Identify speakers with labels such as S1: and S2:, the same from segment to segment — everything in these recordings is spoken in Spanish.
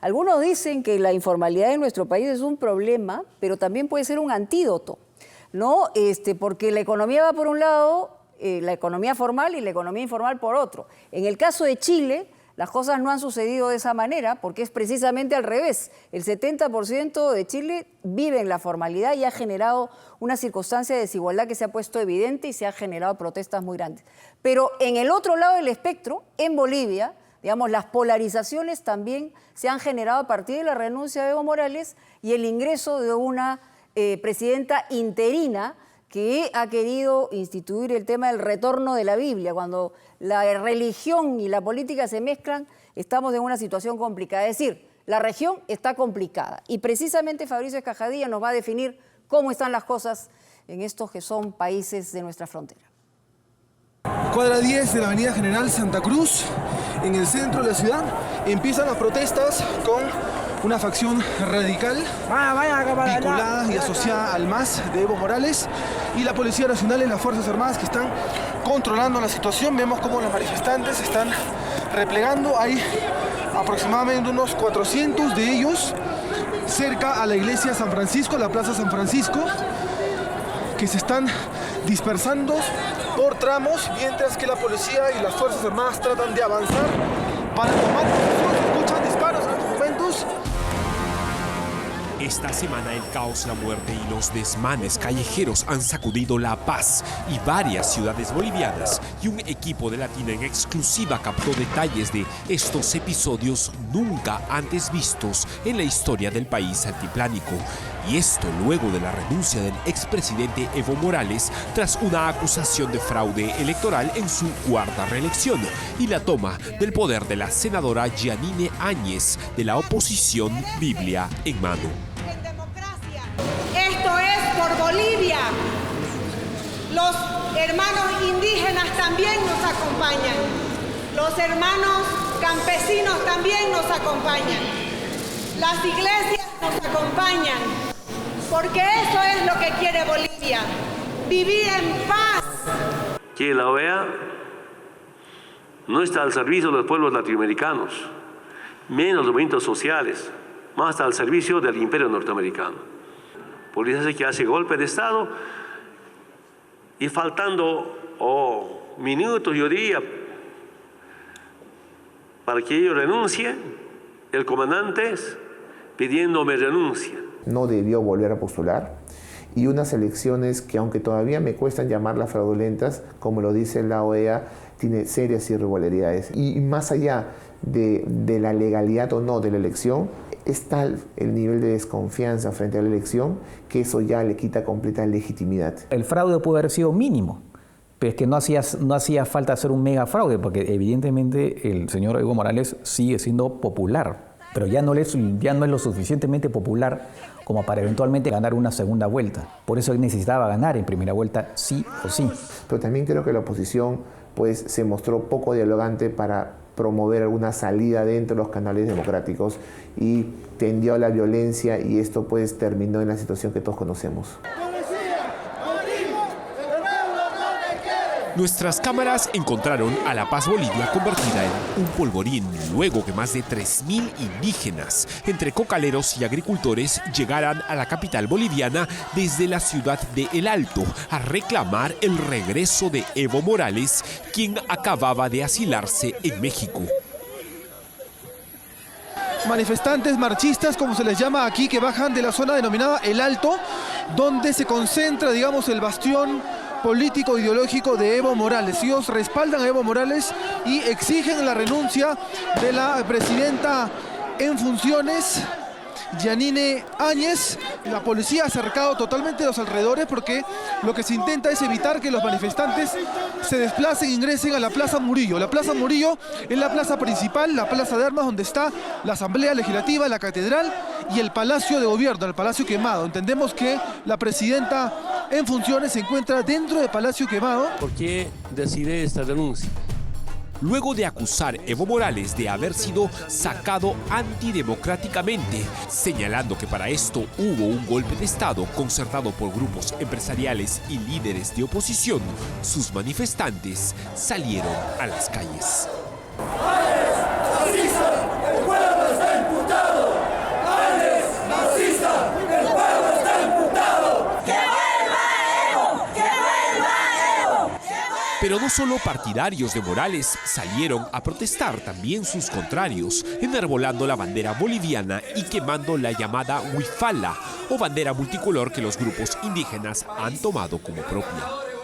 S1: Algunos dicen que la informalidad en nuestro país es un problema, pero también puede ser un antídoto, ¿no? Porque la economía va por un lado, la economía formal y la economía informal por otro. En el caso de Chile, las cosas no han sucedido de esa manera porque es precisamente al revés. El 70% de Chile vive en la formalidad y ha generado una circunstancia de desigualdad que se ha puesto evidente y se ha generado protestas muy grandes. Pero en el otro lado del espectro, en Bolivia, digamos, las polarizaciones también se han generado a partir de la renuncia de Evo Morales y el ingreso de una presidenta interina que ha querido instituir el tema del retorno de la Biblia. Cuando la religión y la política se mezclan, estamos en una situación complicada. Es decir, la región está complicada. Y precisamente Fabricio Escajadilla nos va a definir cómo están las cosas en estos que son países de nuestra frontera.
S2: Cuadra 10 de la Avenida General Santa Cruz, en el centro de la ciudad, empiezan las protestas con una facción radical vinculada y asociada al MAS de Evo Morales y la Policía Nacional y las Fuerzas Armadas que están controlando la situación. Vemos cómo los manifestantes están replegando. Hay aproximadamente unos 400 de ellos cerca a la iglesia San Francisco, la Plaza San Francisco, que se están dispersando por tramos, mientras que la policía y las Fuerzas Armadas tratan de avanzar para tomar posición. Se escuchan disparos en estos momentos.
S3: Esta semana el caos, la muerte y los desmanes callejeros han sacudido La Paz y varias ciudades bolivianas, y un equipo de Latina en exclusiva captó detalles de estos episodios nunca antes vistos en la historia del país altiplánico. Y esto luego de la renuncia del expresidente Evo Morales tras una acusación de fraude electoral en su cuarta reelección y la toma del poder de la senadora Yanine Áñez de la oposición Biblia en mano.
S4: Esto es por Bolivia. Los hermanos indígenas también nos acompañan. Los hermanos campesinos también nos acompañan. Las iglesias nos acompañan. Porque eso es lo que quiere Bolivia. Vivir en paz.
S5: Que la OEA no está al servicio de los pueblos latinoamericanos, menos los movimientos sociales, más está al servicio del imperio norteamericano. Bolivia que hace golpe de Estado y faltando minutos, yo diría, para que ellos renuncien, el comandante pidiéndome renuncia.
S6: No debió volver a postular, y unas elecciones que, aunque todavía me cuestan llamarlas fraudulentas, como lo dice la OEA, tiene serias irregularidades. Y más allá de la legalidad o no de la elección, es tal el nivel de desconfianza frente a la elección que eso ya le quita completa legitimidad.
S7: El fraude puede haber sido mínimo, pero es que no hacía falta hacer un mega fraude, porque evidentemente el señor Evo Morales sigue siendo popular, pero ya no es lo suficientemente popular como para eventualmente ganar una segunda vuelta. Por eso él necesitaba ganar en primera vuelta sí o sí.
S6: Pero también creo que la oposición pues, se mostró poco dialogante para promover alguna salida dentro de los canales democráticos y tendió a la violencia, y esto pues terminó en la situación que todos conocemos.
S3: Nuestras cámaras encontraron a La Paz, Bolivia, convertida en un polvorín luego que más de 3.000 indígenas, entre cocaleros y agricultores, llegaran a la capital boliviana desde la ciudad de El Alto a reclamar el regreso de Evo Morales, quien acababa de asilarse en México.
S2: Manifestantes marchistas, como se les llama aquí, que bajan de la zona denominada El Alto, donde se concentra, digamos, el bastión político ideológico de Evo Morales. Ellos respaldan a Evo Morales y exigen la renuncia de la presidenta en funciones, Yanine Áñez. La policía ha cercado totalmente los alrededores porque lo que se intenta es evitar que los manifestantes se desplacen e ingresen a la Plaza Murillo. La Plaza Murillo es la plaza principal, la plaza de armas donde está la Asamblea Legislativa, la Catedral y el Palacio de Gobierno, el Palacio Quemado. Entendemos que la presidenta en funciones se encuentra dentro del Palacio Quemado.
S5: ¿Por qué decide esta renuncia?
S3: Luego de acusar Evo Morales de haber sido sacado antidemocráticamente, señalando que para esto hubo un golpe de Estado concertado por grupos empresariales y líderes de oposición, sus manifestantes salieron a las calles.
S8: ¡El pueblo está imputado!
S3: Pero no solo partidarios de Morales salieron a protestar, también sus contrarios, enarbolando la bandera boliviana y quemando la llamada huifala, o bandera multicolor que los grupos indígenas han tomado como propia.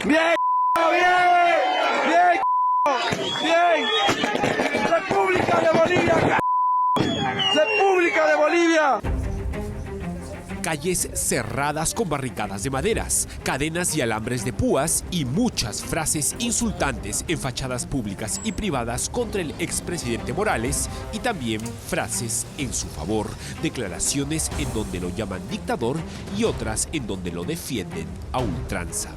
S8: ¡Bien! ¡Bien! ¡Bien! ¡República de Bolivia! ¡República de Bolivia!
S3: Calles cerradas con barricadas de maderas, cadenas y alambres de púas y muchas frases insultantes en fachadas públicas y privadas contra el expresidente Morales y también frases en su favor, declaraciones en donde lo llaman dictador y otras en donde lo defienden a ultranza.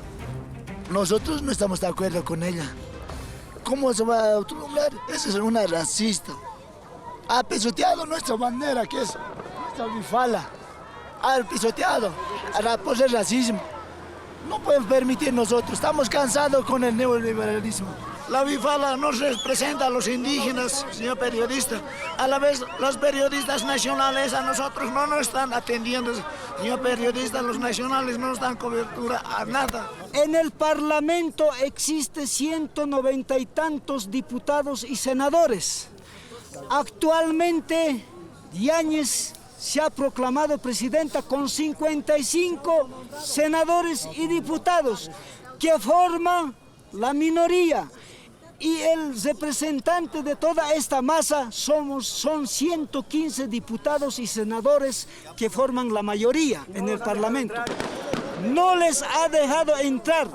S9: Nosotros no estamos de acuerdo con ella. ¿Cómo se va a autonombrar? Esa es una racista. Ha pisoteado nuestra bandera, que es nuestra bifala. Ha pisoteado, ha puesto el racismo. No podemos permitir nosotros, estamos cansados con el neoliberalismo. La bifala nos representa a los indígenas, señor periodista. A la vez, los periodistas nacionales a nosotros no nos están atendiendo. Señor periodista, los nacionales no nos dan cobertura a nada.
S10: En el Parlamento existe 190 y tantos diputados y senadores. Actualmente, Yáñez se ha proclamado presidenta con 55 senadores y diputados que forman la minoría. Y el representante de toda esta masa son 115 diputados y senadores que forman la mayoría en el Parlamento. No les ha dejado entrar.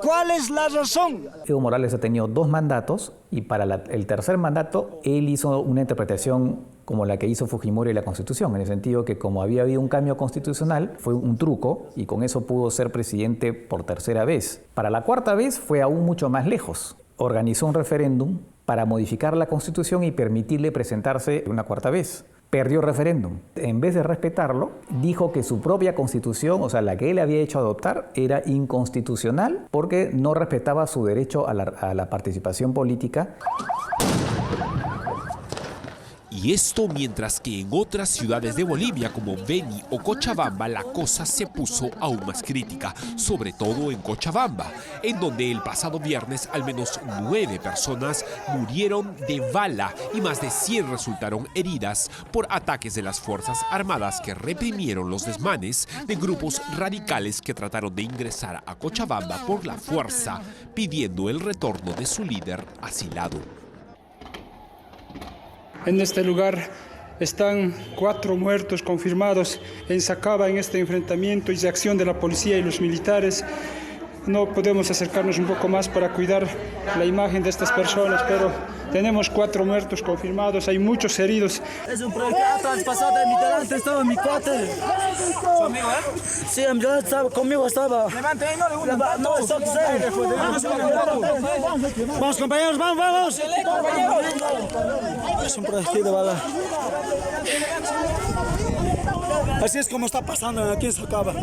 S10: ¿Cuál es la razón?
S7: Evo Morales ha tenido 2 mandatos y para el tercer mandato él hizo una interpretación como la que hizo Fujimori de la Constitución, en el sentido que como había habido un cambio constitucional, fue un truco y con eso pudo ser presidente por tercera vez. Para la cuarta vez fue aún mucho más lejos. Organizó un referéndum para modificar la Constitución y permitirle presentarse una cuarta vez. Perdió el referéndum. En vez de respetarlo, dijo que su propia Constitución, o sea, la que él había hecho adoptar, era inconstitucional porque no respetaba su derecho a la participación política.
S3: Y esto mientras que en otras ciudades de Bolivia como Beni o Cochabamba la cosa se puso aún más crítica, sobre todo en Cochabamba, en donde el pasado viernes al menos 9 personas murieron de bala y más de 100 resultaron heridas por ataques de las Fuerzas Armadas que reprimieron los desmanes de grupos radicales que trataron de ingresar a Cochabamba por la fuerza, pidiendo el retorno de su líder asilado.
S11: En este lugar están 4 muertos confirmados en Sacaba en este enfrentamiento y reacción de la policía y los militares. No podemos acercarnos un poco más para cuidar la imagen de estas personas, pero tenemos 4 muertos confirmados, hay muchos heridos.
S10: Es un proyecto atrás pasado de mi delante, estaba mi cuate. ¿Su amigo, Sí, estaba, conmigo estaba. Levante, no, vamos, compañeros, vamos. Es un proyecto de bala. Así es como está pasando aquí en Sacaba.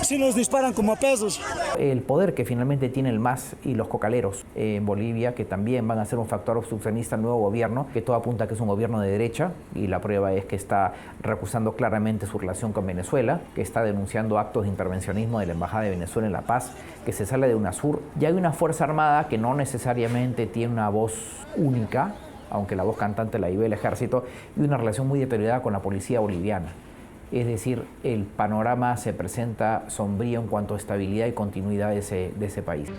S10: Si nos disparan como pesos.
S12: El poder que finalmente tiene el MAS y los cocaleros en Bolivia, que también van a ser un factor obstruccionista al nuevo gobierno, que todo apunta a que es un gobierno de derecha, y la prueba es que está recusando claramente su relación con Venezuela, que está denunciando actos de intervencionismo de la Embajada de Venezuela en La Paz, que se sale de UNASUR. Ya hay una Fuerza Armada que no necesariamente tiene una voz única, aunque la voz cantante la lleve el ejército, y una relación muy deteriorada con la policía boliviana. Es decir, el panorama se presenta sombrío en cuanto a estabilidad y continuidad de ese país.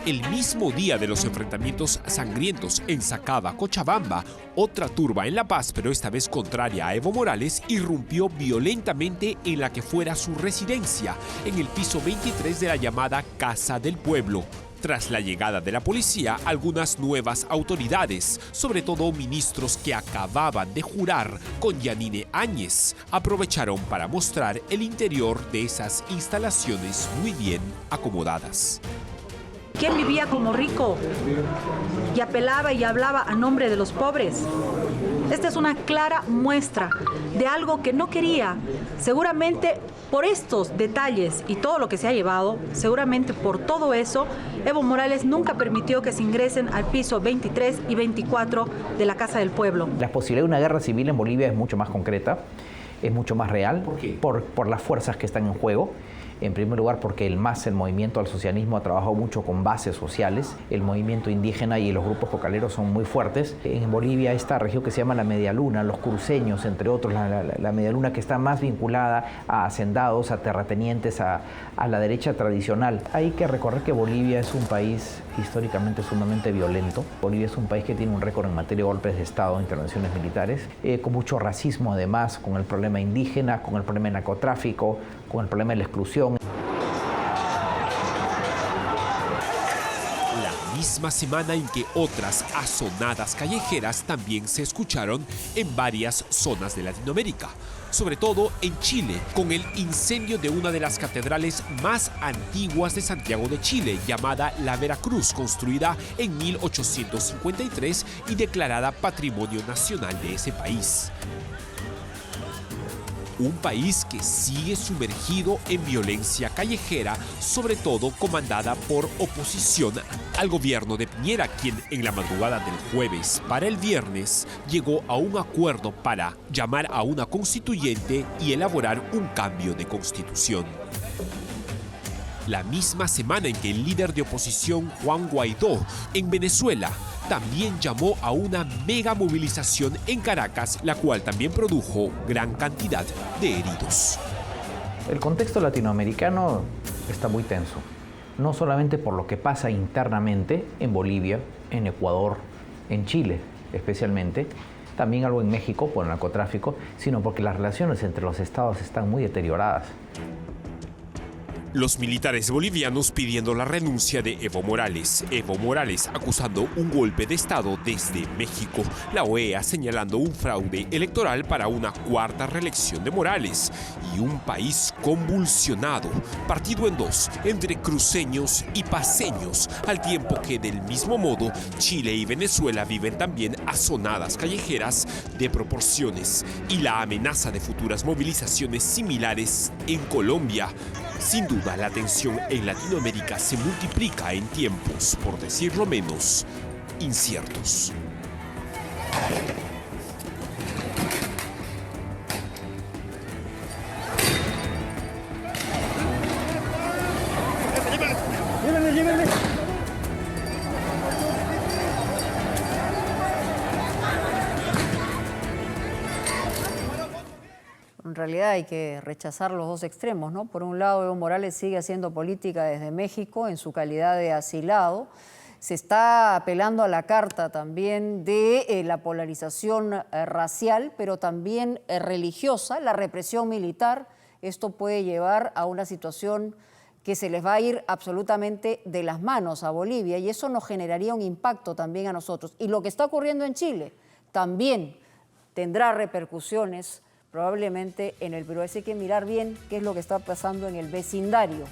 S3: El mismo día de los enfrentamientos sangrientos en Sacaba, Cochabamba, otra turba en La Paz, pero esta vez contraria a Evo Morales, irrumpió violentamente en la que fuera su residencia, en el piso 23 de la llamada Casa del Pueblo. Tras la llegada de la policía, algunas nuevas autoridades, sobre todo ministros que acababan de jurar con Yanine Áñez, aprovecharon para mostrar el interior de esas instalaciones muy bien acomodadas.
S13: ¿Quién vivía como rico y apelaba y hablaba a nombre de los pobres? Esta es una clara muestra de algo que no quería. Seguramente por estos detalles y todo lo que se ha llevado, seguramente por todo eso, Evo Morales nunca permitió que se ingresen al piso 23 y 24 de la Casa del Pueblo.
S12: La posibilidad de una guerra civil en Bolivia es mucho más concreta, es mucho más real.
S3: ¿Por qué?
S12: Por las fuerzas que están en juego. En primer lugar, porque el MAS, el Movimiento al Socialismo, ha trabajado mucho con bases sociales. El movimiento indígena y los grupos cocaleros son muy fuertes. En Bolivia, esta región que se llama la Medialuna, los cruceños, entre otros, la Medialuna, que está más vinculada a hacendados, a terratenientes, a la derecha tradicional. Hay que recordar que Bolivia es un país históricamente sumamente violento. Bolivia es un país que tiene un récord en materia de golpes de Estado, intervenciones militares, con mucho racismo además, con el problema indígena, con el problema del narcotráfico, con el problema de la exclusión.
S3: La misma semana en que otras azonadas callejeras también se escucharon en varias zonas de Latinoamérica, sobre todo en Chile, con el incendio de una de las catedrales más antiguas de Santiago de Chile, llamada la Veracruz, construida en 1853 y declarada Patrimonio Nacional de ese país. Un país que sigue sumergido en violencia callejera, sobre todo comandada por oposición al gobierno de Piñera, quien en la madrugada del jueves para el viernes llegó a un acuerdo para llamar a una constituyente y elaborar un cambio de constitución. La misma semana en que el líder de oposición Juan Guaidó en Venezuela también llamó a una mega movilización en Caracas, la cual también produjo gran cantidad de heridos.
S12: El contexto latinoamericano está muy tenso, no solamente por lo que pasa internamente en Bolivia, en Ecuador, en Chile especialmente, también algo en México por el narcotráfico, sino porque las relaciones entre los estados están muy deterioradas.
S3: Los militares bolivianos pidiendo la renuncia de Evo Morales. Evo Morales acusando un golpe de Estado desde México. La OEA señalando un fraude electoral para una cuarta reelección de Morales. Y un país convulsionado, partido en dos, entre cruceños y paceños, al tiempo que del mismo modo Chile y Venezuela viven también azonadas callejeras de proporciones y la amenaza de futuras movilizaciones similares en Colombia. Sin duda, la tensión en Latinoamérica se multiplica en tiempos, por decirlo menos, inciertos.
S1: En realidad hay que rechazar los dos extremos, ¿no? Por un lado, Evo Morales sigue haciendo política desde México en su calidad de asilado. Se está apelando a la carta también de la polarización racial, pero también religiosa, la represión militar. Esto puede llevar a una situación que se les va a ir absolutamente de las manos a Bolivia y eso nos generaría un impacto también a nosotros. Y lo que está ocurriendo en Chile también tendrá repercusiones probablemente en el Perú. Así que mirar bien qué es lo que está pasando en el vecindario